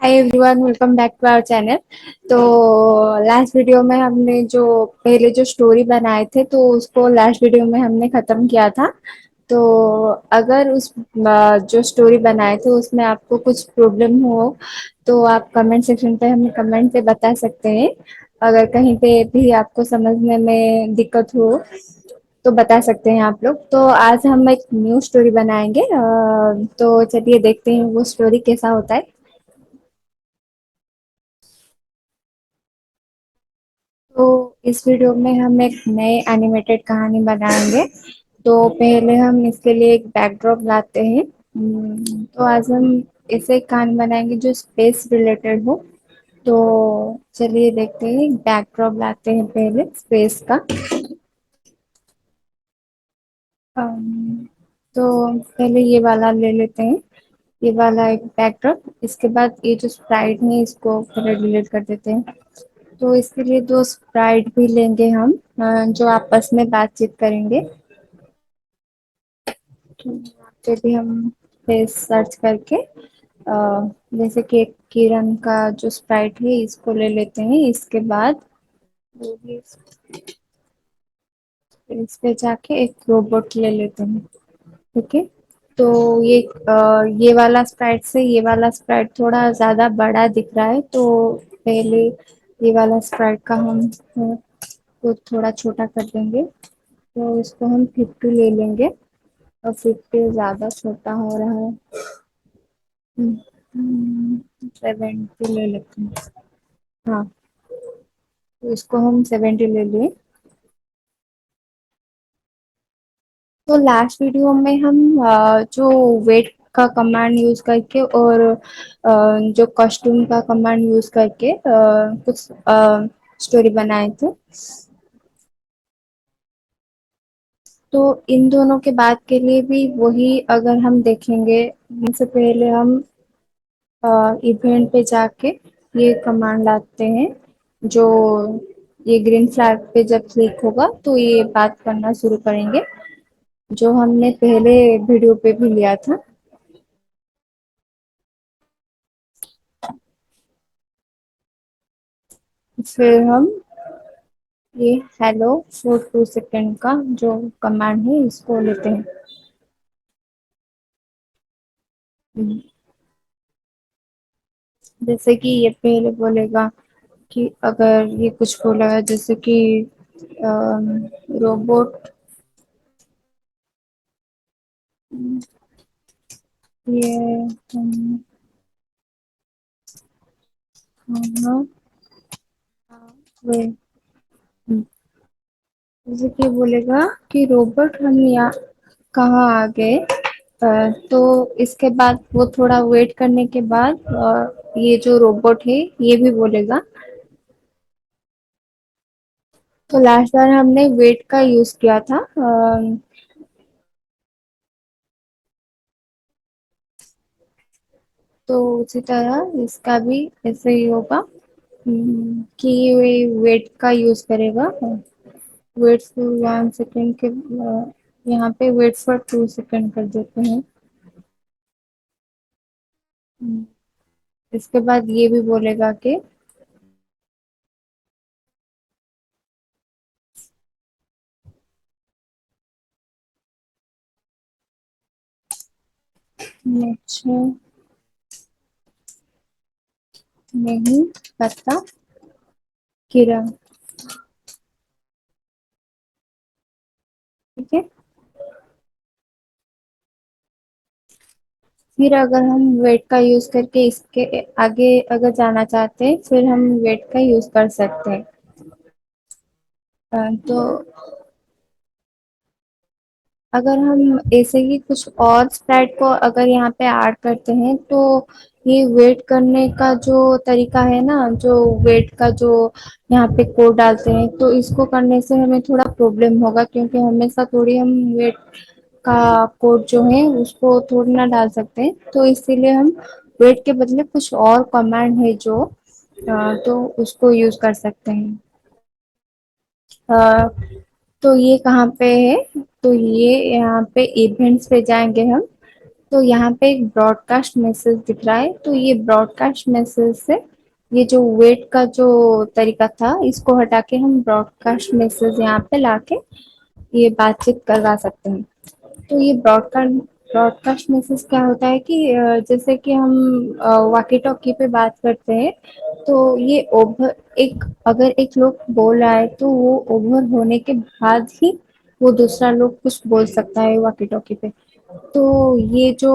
Hi everyone, welcome back to our channel. तो last video में हमने जो पहले जो स्टोरी बनाए थे तो उसको लास्ट वीडियो में हमने ख़त्म किया था। तो अगर उस जो स्टोरी बनाए थे उसमें आपको कुछ प्रॉब्लम हो तो आप कमेंट सेक्शन पे हमें कमेंट पे बता सकते हैं। अगर कहीं पे भी आपको समझने में दिक्कत हो तो बता सकते हैं आप लोग। तो आज हम एक न्यू स्टोरी बनाएंगे। तो चलिए देखते हैं वो स्टोरी कैसा होता है। तो इस वीडियो में हम एक नए एनिमेटेड कहानी बनाएंगे। तो पहले हम इसके लिए एक बैकड्रॉप लाते हैं। तो आज हम ऐसे एक कहानी बनाएंगे जो स्पेस रिलेटेड हो। तो चलिए देखते हैं, बैकड्रॉप लाते हैं पहले स्पेस का। अम, तो पहले ये वाला ले लेते हैं, ये वाला एक बैकड्रॉप। इसके बाद ये जो स्प्राइट है इसको पहले डिलीट कर देते हैं। तो इसके लिए दो स्प्राइट भी लेंगे हम, जो आपस में बातचीत करेंगे। तो यहाँ पे भी हम फेस सर्च करके जैसे कि एक किरण का जो स्प्राइट है इसको ले लेते हैं। इसके बाद वो भी इस पे जाके एक रोबोट ले लेते हैं। ठीक है। तो ये वाला स्प्राइट से ये वाला स्प्राइट थोड़ा ज्यादा बड़ा दिख रहा है, तो पहले ये वाला स्प्राइट का हम को थोड़ा छोटा कर देंगे। तो इसको हम 50 ले लेंगे और 50 ज्यादा छोटा हो रहा है। 70 ले लेते हैं। हाँ, तो इसको हम 70 ले लें। तो लास्ट वीडियो में हम जो वेट का कमांड यूज करके और जो कॉस्ट्यूम का कमांड यूज करके कुछ स्टोरी बनाए थे। तो इन दोनों के बाद के लिए भी वही अगर हम देखेंगे, इससे पहले हम इवेंट पे जाके ये कमांड लाते हैं। जो ये ग्रीन फ्लैग पे जब क्लिक होगा तो ये बात करना शुरू करेंगे, जो हमने पहले वीडियो पे भी लिया था। फिर हम ये हेलो फॉर 2 सेकेंड का जो कमांड है इसको लेते हैं। जैसे कि ये पहले बोलेगा कि अगर ये कुछ बोला है जैसे कि रोबोट, ये खाना वे, जैसे कि बोलेगा कि रोबोट हम यहाँ कहाँ आ गए। तो इसके बाद वो थोड़ा वेट करने के बाद ये जो रोबोट है ये भी बोलेगा। तो लास्ट बार हमने वेट का यूज किया था। तो उसी तरह इसका भी ऐसे ही होगा। कि ये वेट का यूज करेगा। वेट फॉर 1 सेकेंड के यहाँ पे वेट फॉर 2 सेकेंड कर देते हैं। हम्म, इसके बाद ये भी बोलेगा कि मुझे नहीं पता किरण। ठीक है। फिर अगर हम वेट का यूज करके इसके आगे अगर जाना चाहते हैं फिर हम वेट का यूज कर सकते हैं। तो अगर हम ऐसे ही कुछ और स्प्रेड को अगर यहाँ पे ऐड करते हैं तो ये वेट करने का जो तरीका है ना, जो वेट का जो यहाँ पे कोड डालते हैं, तो इसको करने से हमें थोड़ा प्रॉब्लम होगा क्योंकि हमेशा थोड़ी हम वेट का कोड जो है उसको थोड़ी ना डाल सकते हैं। तो इसीलिए हम वेट के बदले कुछ और कमांड है जो तो उसको यूज कर सकते हैं। अ, तो ये कहाँ पे है? तो ये यहाँ पे इवेंट्स पे जाएंगे हम। तो यहाँ पे एक ब्रॉडकास्ट मैसेज दिख रहा है, तो ये ब्रॉडकास्ट मैसेज से ये जो वेट का जो तरीका था इसको हटा के हम ब्रॉडकास्ट मैसेज यहाँ पे लाके ये बातचीत करवा सकते हैं। तो ये ब्रॉडकास्ट ब्रॉडकास्ट मैसेज क्या होता है कि जैसे कि हम वॉकी टॉकी पे बात करते हैं, तो ये ओवर एक अगर एक लोग बोल रहा है तो वो ओवर होने के बाद ही वो दूसरा लोग कुछ बोल सकता है वॉकी टॉकी पे। तो ये जो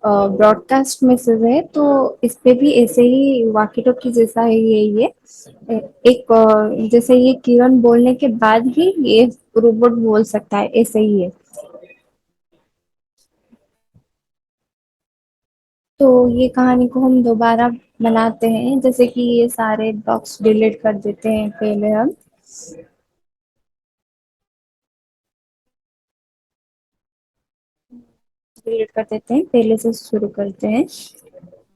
ब्रॉडकास्ट मैसेज है तो इस पे भी ऐसे ही वॉकी टॉकी जैसा है ये एक जैसे ये किरण बोलने के बाद ही ये रोबोट बोल सकता है, ऐसे ही है। तो ये कहानी को हम दोबारा बनाते हैं, जैसे कि ये सारे ब्लॉक्स डिलीट कर देते हैं पहले हम डिलीट कर देते हैं, पहले से शुरू करते हैं।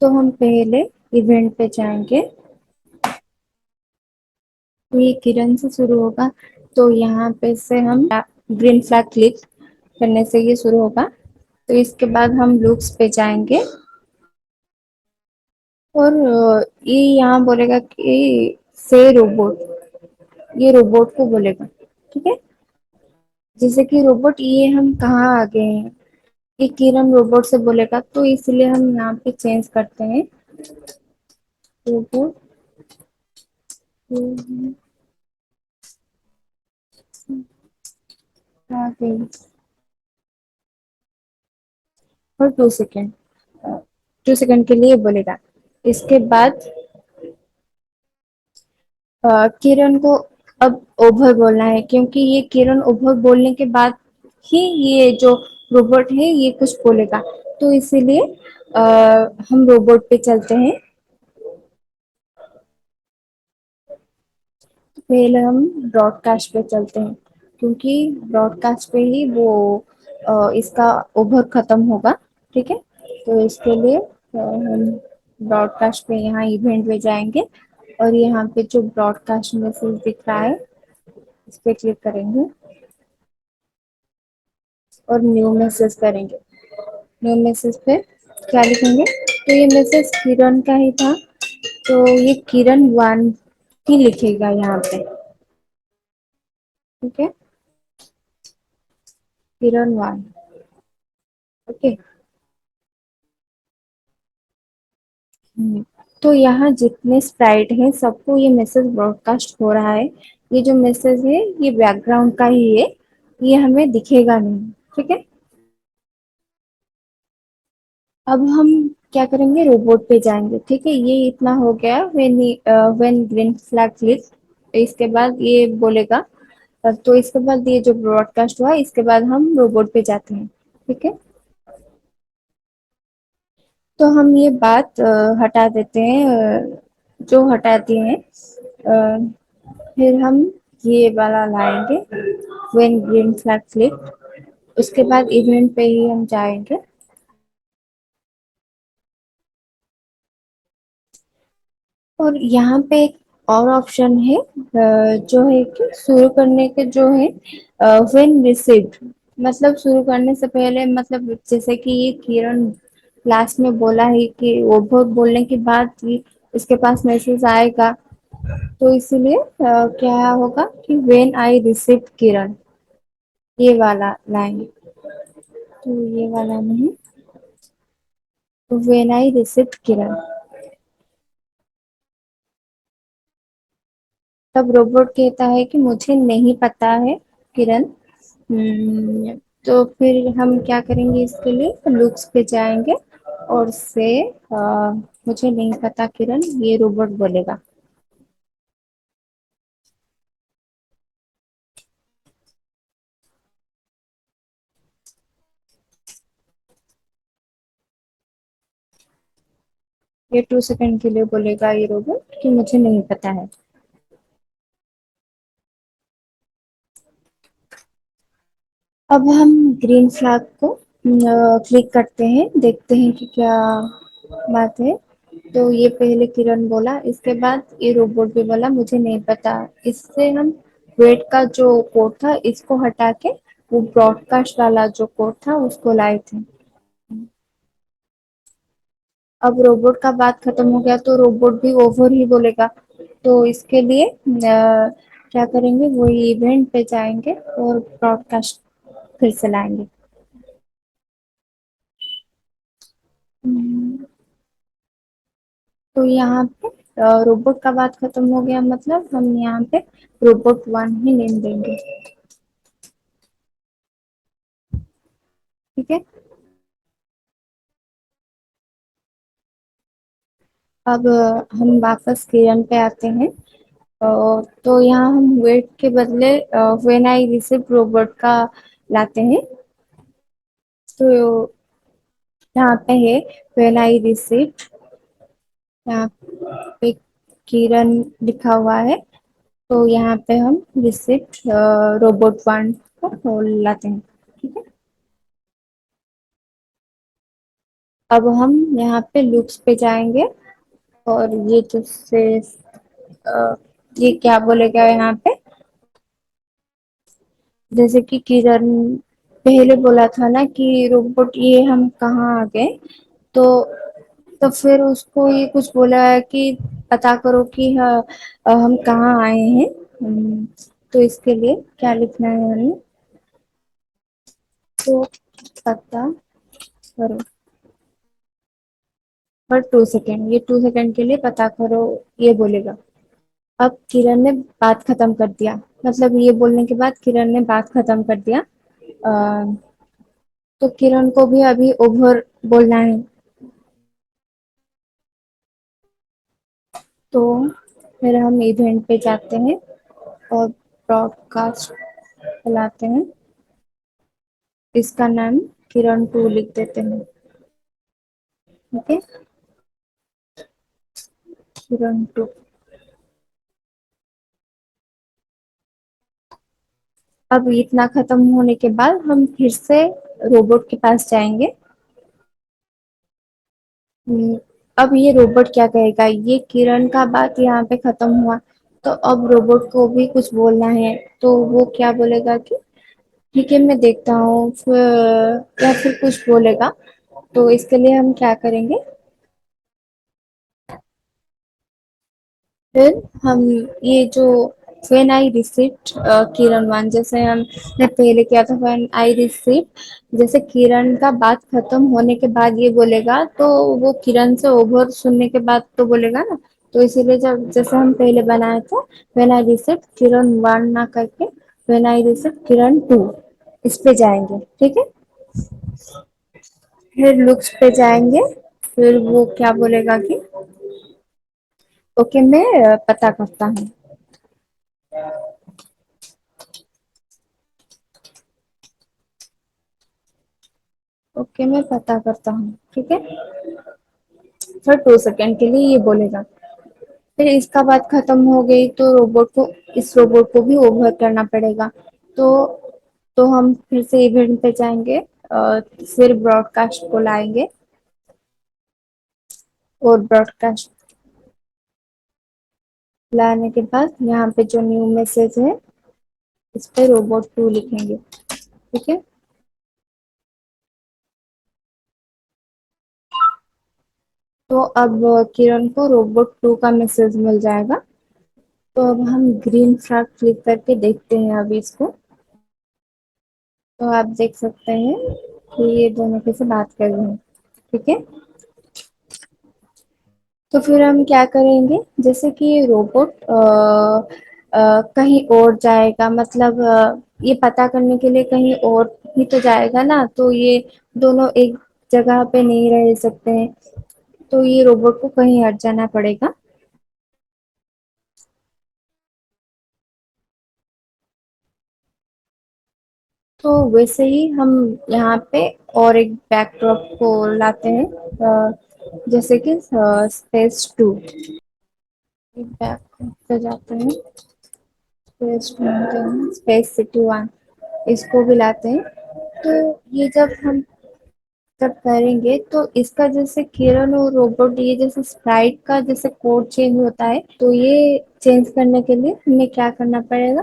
तो हम पहले इवेंट पे जाएंगे, तो ये किरण से शुरू होगा। तो यहाँ पे से हम ग्रीन फ्लैग क्लिक करने से ये शुरू होगा। तो इसके बाद हम लुक्स पे जाएंगे और ये यहाँ बोलेगा कि से रोबोट, ये रोबोट को बोलेगा। ठीक है, जैसे कि रोबोट ये हम कहाँ आ गए हैं, ये किरण रोबोट से बोलेगा, तो इसलिए हम यहाँ पे चेंज करते हैं रोबोट आ गई और 2 सेकेंड, 2 सेकेंड के लिए बोलेगा। इसके बाद किरण को अब ओवर बोलना है, क्योंकि ये किरण ओवर बोलने के बाद ही ये जो रोबोट है ये कुछ बोलेगा। तो इसीलिए अ, हम रोबोट पे चलते हैं। पहले हम ब्रॉडकास्ट पे चलते हैं, क्योंकि ब्रॉडकास्ट पे ही वो इसका ओवर खत्म होगा। ठीक है, तो इसके लिए हम ब्रॉडकास्ट पे यहाँ इवेंट में जाएंगे और यहाँ पे जो ब्रॉडकास्ट मैसेज दिख रहा है इस पे क्लिक करेंगे और न्यू मैसेज करेंगे। न्यू मैसेज पे क्या लिखेंगे, तो ये मैसेज किरण का ही था, तो ये किरण 1 ही लिखेगा यहाँ पे। ठीक है, किरण 1। ओके। तो यहाँ जितने स्प्राइट हैं सबको ये मैसेज ब्रॉडकास्ट हो रहा है। ये जो मैसेज है ये बैकग्राउंड का ही है, ये हमें दिखेगा नहीं। ठीक है, अब हम क्या करेंगे, रोबोट पे जाएंगे। ठीक है, ये इतना हो गया। व्हेन ग्रीन फ्लैग क्लिक, इसके बाद ये बोलेगा। तो इसके बाद ये जो ब्रॉडकास्ट हुआ इसके बाद हम रोबोट पे जाते हैं। ठीक है, तो हम ये बात हटा देते हैं, जो हटा दिए हैं। फिर हम ये वाला लाएंगे, व्हेन ग्रीन फ्लैग फ्लिप। उसके बाद इवेंट पे ही हम जाएंगे और यहाँ पे एक और ऑप्शन है, जो है कि शुरू करने के जो है व्हेन रिसीव्ड, मतलब शुरू करने से पहले, मतलब जैसे कि ये किरण लास्ट में बोला है कि वो बहुत बोलने के बाद ही इसके पास मैसेज आएगा। तो इसीलिए क्या होगा कि व्हेन आई रिसीव किरण, ये वाला लाइन। तो ये वाला नहीं, व्हेन आई रिसीव किरण। तब रोबोट कहता है कि मुझे नहीं पता है किरण। हम्म, तो फिर हम क्या करेंगे, इसके लिए लुक्स पे जाएंगे और से मुझे नहीं पता किरण, ये रोबोट बोलेगा। ये 2 सेकेंड के लिए बोलेगा ये रोबोट कि मुझे नहीं पता है। अब हम ग्रीन फ्लैग को क्लिक करते हैं, देखते हैं कि क्या बात है। तो ये पहले किरण बोला, इसके बाद ये रोबोट भी बोला मुझे नहीं पता। इससे हम वेट का जो कोड था इसको हटा के वो ब्रॉडकास्ट वाला जो कोड था उसको लाए थे। अब रोबोट का बात खत्म हो गया तो रोबोट भी ओवर ही बोलेगा। तो इसके लिए क्या करेंगे, वही इवेंट पे जाएंगे और ब्रॉडकास्ट फिर से लाएंगे। हम्म, तो यहाँ पे रोबोट का बात खत्म हो गया, मतलब हम यहाँ पे रोबोट वन ही नेम देंगे। ठीक है। अब हम वापस किरण पे आते हैं। तो यहाँ हम वेट के बदले व्हेन आई रिसीव रोबोट का लाते हैं। तो यहाँ पे है व्हेन आई रिसीव, यहाँ पे किरण लिखा हुआ है। तो यहाँ पे हम रिसिप्ट रोबोट वन को लाते हैं। ठीक है। अब हम यहाँ पे लुक्स पे जाएंगे और ये जो से ये क्या बोलेगा यहाँ पे, जैसे कि किरण पहले बोला था ना कि रोबोट ये हम कहाँ आ गए। तो फिर उसको ये कुछ बोला है कि पता करो कि हम कहाँ आए हैं। तो इसके लिए क्या लिखना है हमें, तो पता करो। पर 2 सेकेंड, ये 2 सेकेंड के लिए पता करो ये बोलेगा। अब किरण ने बात खत्म कर दिया, मतलब ये बोलने के बाद किरण ने बात खत्म कर दिया। तो किरण को भी अभी ओवर बोलना है। तो फिर हम इवेंट पे जाते हैं और ब्रॉडकास्ट चलाते हैं। इसका नाम किरण टू लिख देते हैं। Okay, Kiran two. अब इतना खत्म होने के बाद हम फिर से रोबोट के पास जाएंगे। हम्म, अब ये रोबोट क्या कहेगा, ये किरण का बात यहाँ पे खत्म हुआ। तो अब रोबोट को भी कुछ बोलना है। तो वो क्या बोलेगा कि ठीक है मैं देखता हूँ, या फिर कुछ बोलेगा। तो इसके लिए हम क्या करेंगे, फिर हम ये जो when I received Kiran one, जैसे हमने पहले किया था व्हेन आई रिसीव्ड, जैसे किरण का बात खत्म होने के बाद ये बोलेगा तो वो किरण से ओवर सुनने के बाद तो बोलेगा ना। तो इसीलिए जब जैसे हम पहले बनाए थे when I received Kiran one ना करके when I received Kiran two, इस पे जाएंगे। ठीक है। फिर लुक्स पे जाएंगे। फिर वो क्या बोलेगा कि ओके मैं पता करता हूँ। ओके मैं पता करता हूँ। ठीक है। फिर 2 सेकेंड के लिए ये बोलेगा। फिर इसका बात खत्म हो गई तो रोबोट को, इस रोबोट को भी ओवर करना पड़ेगा। तो हम फिर से इवेंट पे जाएंगे और फिर ब्रॉडकास्ट को लाएंगे और ब्रॉडकास्ट लाने के बाद यहाँ पे जो न्यू मैसेज है इस पे रोबोट टू लिखेंगे। ठीक है। तो अब किरण को रोबोट टू का मैसेज मिल जाएगा। तो अब हम ग्रीन फ्रैग क्लिक करके देखते हैं अभी इसको। तो आप देख सकते हैं कि ये दोनों कैसे बात कर रहे हैं। ठीक है। तो फिर हम क्या करेंगे, जैसे कि ये रोबोट कहीं और जाएगा, मतलब ये पता करने के लिए कहीं और ही तो जाएगा ना। तो ये दोनों एक जगह पे नहीं रह सकते हैं। तो ये रोबोट को कहीं हट जाना पड़ेगा। तो वैसे ही हम यहाँ पे और एक बैकड्रॉप को लाते हैं, जैसे कि स्पेस 2। एक बैकड्रॉप पे जाते हैं, स्पेस सिटी 1, इसको भी लाते हैं। तो ये जब करेंगे तो इसका जैसे किरण और रोबोट, ये जैसे स्प्राइट का जैसे कोड चेंज होता है, तो ये चेंज करने के लिए हमें क्या करना पड़ेगा,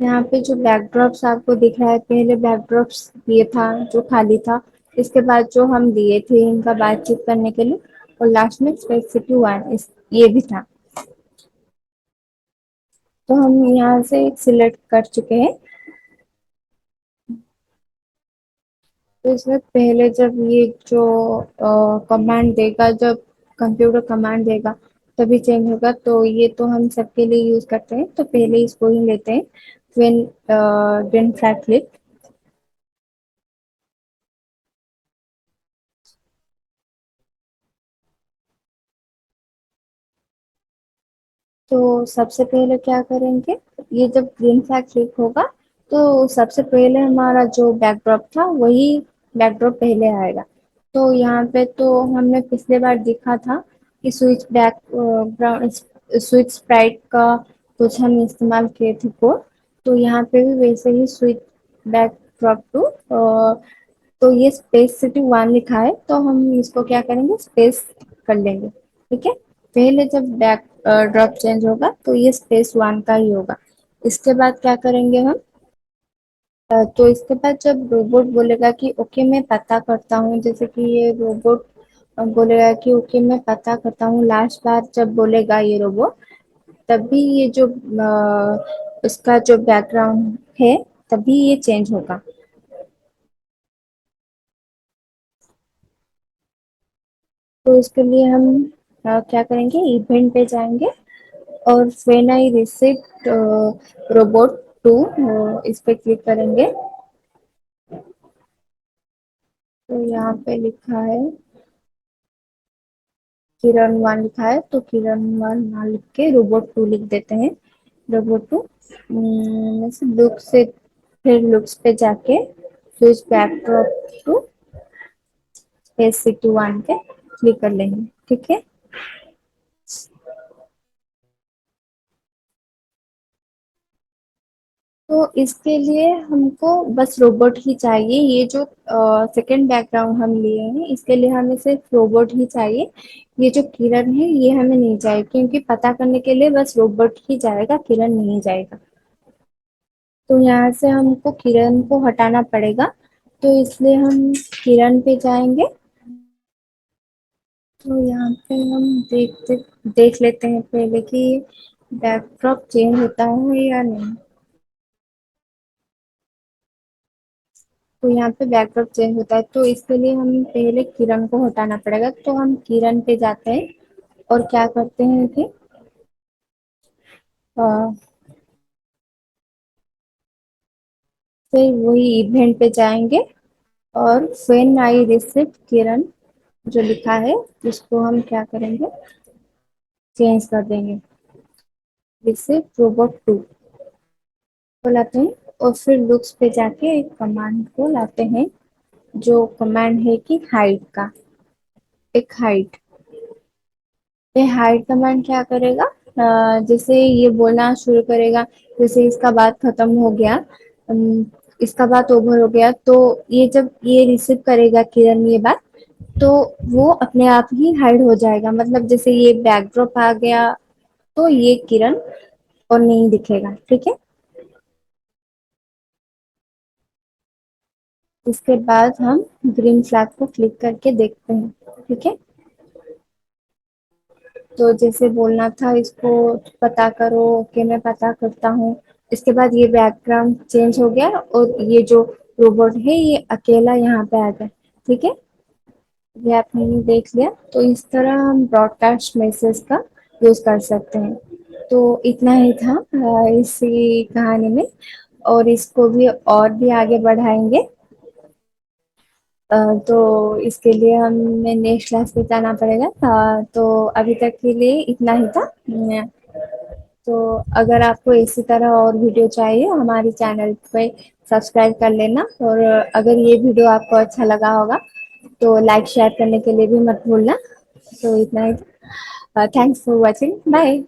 यहाँ पे जो बैकड्रॉप्स आपको दिख रहा है, पहले बैकड्रॉप्स ये था जो खाली था, इसके बाद जो हम दिए थे इनका बातचीत करने के लिए, और लास्ट में स्पेस सिटी वन इस ये भी था। तो हम यहाँ से सिलेक्ट कर चुके हैं। तो इसमें पहले जब ये जो कमांड देगा, जब कंप्यूटर कमांड देगा तभी चेंज होगा। तो ये तो हम सबके लिए यूज करते हैं, तो पहले इसको ही लेते हैं। When when flag flip. तो सबसे पहले क्या करेंगे, ये जब ग्रीन फ्लैग क्लिक होगा तो सबसे पहले हमारा जो बैकड्रॉप था वही बैकड्रॉप पहले आएगा। तो यहाँ पे तो हमने पिछले बार देखा था कि स्विच स्प्राइट का कुछ हम इस्तेमाल किए थे कोड। तो यहाँ पे भी वैसे ही स्विच बैकड्रॉप टू, तो ये स्पेस सिटी वन लिखा है तो हम इसको क्या करेंगे, स्पेस कर लेंगे। ठीक है, पहले जब बैक ड्रॉप चेंज होगा तो ये स्पेस वन का ही होगा। इसके बाद क्या करेंगे हम, तो इसके बाद जब रोबोट बोलेगा कि ओके मैं पता करता हूँ, जैसे कि ये रोबोट बोलेगा कि ओके मैं पता करता हूँ, लास्ट बार जब बोलेगा ये रोबोट तभी ये जो उसका जो बैकग्राउंड है तभी ये चेंज होगा। तो इसके लिए हम क्या करेंगे, इवेंट पे जाएंगे और when I receive robot two, इस पे क्लिक करेंगे। तो यहाँ पे लिखा है किरण वन लिखा है, तो किरण वन ना लिख के रोबोट टू लिख देते हैं। रोबोट टू लुक से, फिर लुक्स पे जाके switch backdrop to space city one पे क्लिक कर लेंगे। ठीक है, तो इसके लिए हमको बस रोबोट ही चाहिए। ये जो सेकंड बैकग्राउंड हम लिए हैं इसके लिए हमें सिर्फ रोबोट ही चाहिए। ये जो किरण है ये हमें नहीं चाहिए, क्योंकि पता करने के लिए बस रोबोट ही जाएगा, किरण नहीं जाएगा। तो यहाँ से हमको किरण को हटाना पड़ेगा, तो इसलिए हम किरण पे जाएंगे। तो यहाँ पे हम देख लेते हैं पहले कि बैकड्रॉप चेंज होता है या नहीं। तो यहाँ पे बैकड्रॉप चेंज होता है, तो इसके लिए हम पहले किरण को हटाना पड़ेगा। तो हम किरण पे जाते हैं और क्या करते हैं कि अ, फिर वही इवेंट पे जाएंगे और व्हेन आई रिसीव किरण जो लिखा है इसको हम क्या करेंगे, चेंज कर देंगे, रिसीव रोबोट टू को लाते हैं। और फिर लुक्स पे जाके एक कमांड को लाते हैं, जो कमांड है कि हाइड का, एक हाइड। ये हाइड कमांड क्या करेगा, जैसे ये बोलना शुरू करेगा, जैसे इसका बात खत्म हो गया, इसका बात ओवर हो गया, तो ये जब ये रिसीव करेगा किरण ये बात, तो वो अपने आप ही हाइड हो जाएगा। मतलब जैसे ये बैकड्रॉप आ गया तो ये किरण और नहीं दिखेगा। ठीक है, इसके बाद हम ग्रीन फ्लैग को क्लिक करके देखते हैं। ठीक है, तो जैसे बोलना था इसको पता करो कि मैं पता करता हूँ। इसके बाद ये बैकग्राउंड चेंज हो गया और ये जो रोबोट है ये अकेला यहाँ पे आ गया। ठीक है, ये आपने देख लिया। तो इस तरह हम ब्रॉडकास्ट मैसेज का यूज कर सकते हैं। तो इतना ही था इसी कहानी में, और इसको भी और भी आगे बढ़ाएंगे। तो इसके लिए हमें नेक्स्ट क्लास पे जाना पड़ेगा। तो अभी तक के लिए इतना ही था। तो अगर आपको इसी तरह और वीडियो चाहिए हमारे चैनल पे सब्सक्राइब कर लेना, और अगर ये वीडियो आपको अच्छा लगा होगा तो लाइक शेयर करने के लिए भी मत भूलना। तो इतना ही, थैंक्स फॉर वॉचिंग, बाय।